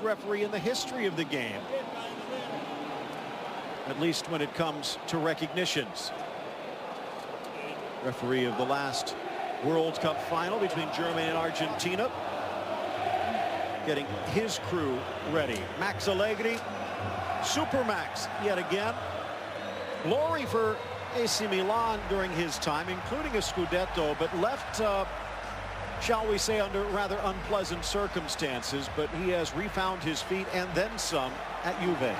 referee in the history of the game, at least when it comes to recognitions. Referee of the last World Cup final between Germany and Argentina, getting his crew ready. Max Allegri, Super Max yet again. Glory for AC Milan during his time, including a Scudetto, but left shall we say, under rather unpleasant circumstances, but he has refound his feet and then some at Juve.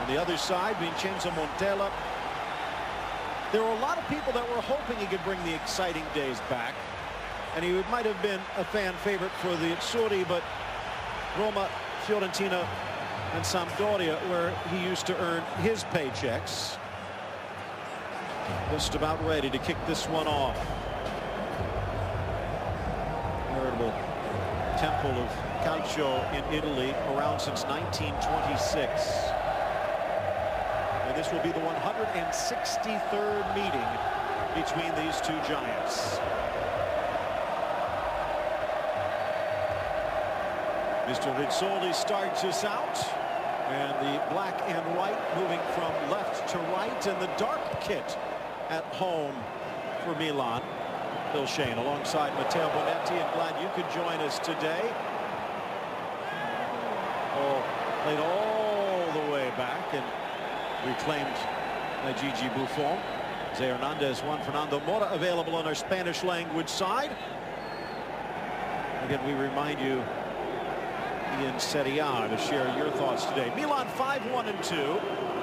On the other side, Vincenzo Montella. There were a lot of people that were hoping he could bring the exciting days back, and he might have been a fan favorite for the Azzurri, but Roma, Fiorentina, and Sampdoria, where he used to earn his paychecks, just about ready to kick this one off. Veritable temple of calcio in Italy, around since 1926. And this will be the 163rd meeting between these two giants. Mr. Rizzoli starts us out, and the black and white moving from left to right, and the dark kit at home for Milan. Phil Shane alongside Matteo Bonetti, and glad you could join us today. Played all the way back and reclaimed by Gigi Buffon. Jose Hernandez, Juan Fernando Mora available on our Spanish language side. Again, we remind you in Serie A to share your thoughts today. Milan 5-1-2,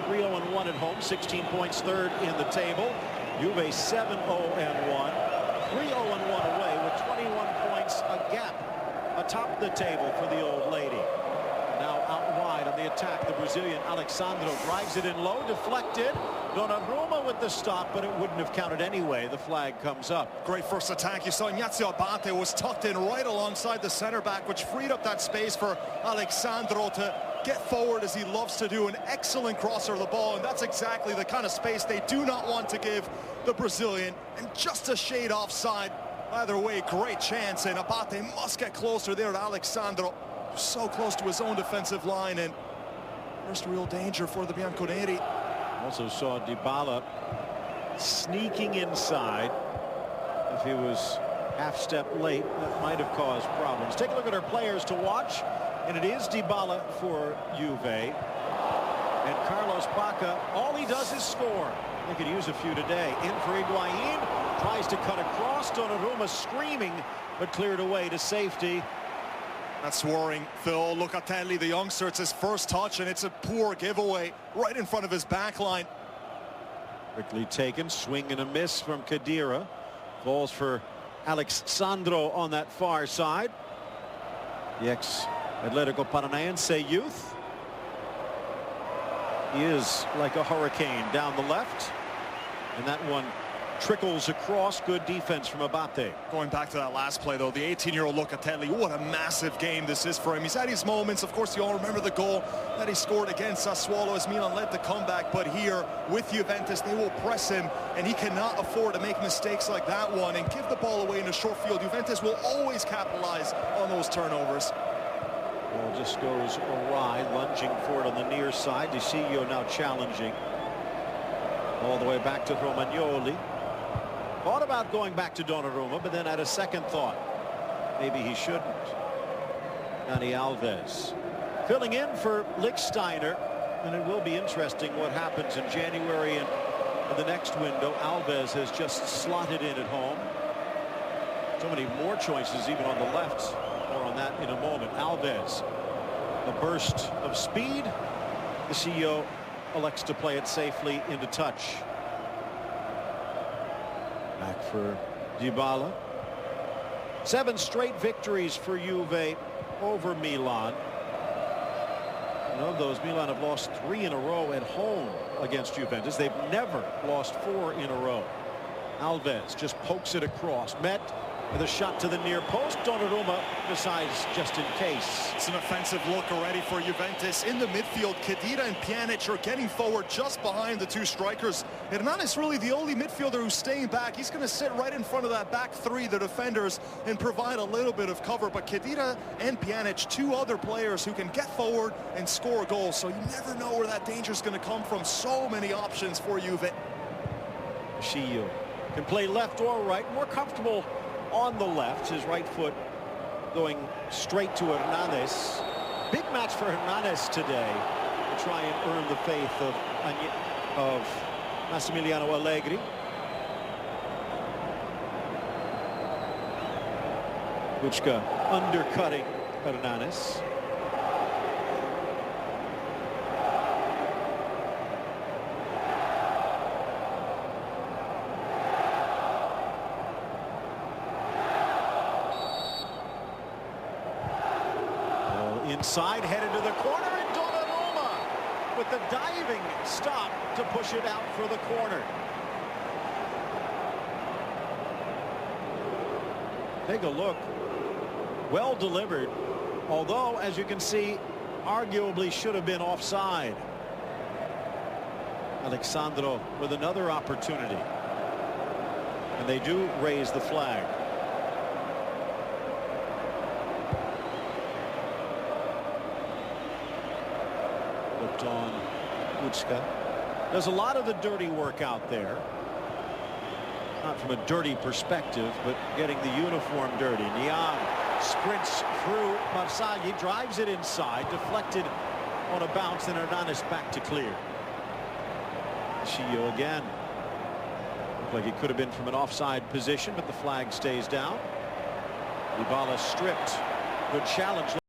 3-0-1 at home, 16 points third in the table. Juve 7-0-1. 3-0-1 away with 21 points a gap atop the table for the old lady. Now out wide on the attack, the Brazilian Alexandro drives it in low, deflected. Donnarumma with the stop, but it wouldn't have counted anyway. The flag comes up. Great first attack. You saw Ignazio Abate was tucked in right alongside the center back, which freed up that space for Alexandro to get forward as he loves to do. An excellent crosser of the ball, and that's exactly the kind of space they do not want to give the Brazilian. And just a shade offside. Either way, great chance, and Abate must get closer there to Alexandro. So close to his own defensive line, and first real danger for the Bianconeri. Also saw Dybala sneaking inside. If he was half step late, that might have caused problems. Take a look at our players to watch, and it is Dybala for Juve. And Carlos Bacca, all he does is score. They could use a few today. In for Higuain, tries to cut across. Donnarumma screaming, but cleared away to safety. That's worrying, Phil. Locatelli, the youngster, it's his first touch, and it's a poor giveaway right in front of his back line. Quickly taken, swing and a miss from Khedira. Falls for Alexandro on that far side. The ex-Atletico Paranaense youth. He is like a hurricane down the left. And that one trickles across. Good defense from Abate. Going back to that last play, though, the 18-year-old Locatelli, what a massive game this is for him. He's had his moments. Of course, you all remember the goal that he scored against Sassuolo as Milan led the comeback. But here, with Juventus, they will press him, and he cannot afford to make mistakes like that one and give the ball away in a short field. Juventus will always capitalize on those turnovers. Ball just goes awry, lunging for it on the near side. DeCillo now challenging. All the way back to Romagnoli. Thought about going back to Donnarumma, but then had a second thought. Maybe he shouldn't. Dani Alves filling in for Lichtsteiner, and it will be interesting what happens in January and in the next window. Alves has just slotted in at home. So many more choices even on the left. More on that in a moment. Alves, a burst of speed. The CEO elects to play it safely into touch. Back for Dybala. 7 straight victories for Juve over Milan. And of those, Milan have lost 3 in a row at home against Juventus. They've never lost 4 in a row. Alves just pokes it across. Met With a shot to the near post, Donnarumma decides just in case. It's an offensive look already for Juventus. In the midfield, Khedira and Pjanic are getting forward just behind the two strikers. Hernanes really the only midfielder who's staying back. He's going to sit right in front of that back three, the defenders, and provide a little bit of cover. But Khedira and Pjanic, two other players who can get forward and score goals. So you never know where that danger is going to come from. So many options for Juve. Shio can play left or right, more comfortable on the left, his right foot going straight to Hernanes. Big match for Hernanes today to try and earn the faith of Massimiliano Allegri. Kučka undercutting Hernanes. Inside, headed to the corner, and Donnarumma with the diving stop to push it out for the corner. Take a look. Well delivered, although, as you can see, arguably should have been offside. Alexandro with another opportunity. And they do raise the flag. On Kučka. Does a lot of the dirty work out there. Not from a dirty perspective, but getting the uniform dirty. Niang sprints through Barzagli, drives it inside, deflected on a bounce, and Hernanes back to clear. Shio again. Looked like it could have been from an offside position, but the flag stays down. Dybala stripped. Good challenge.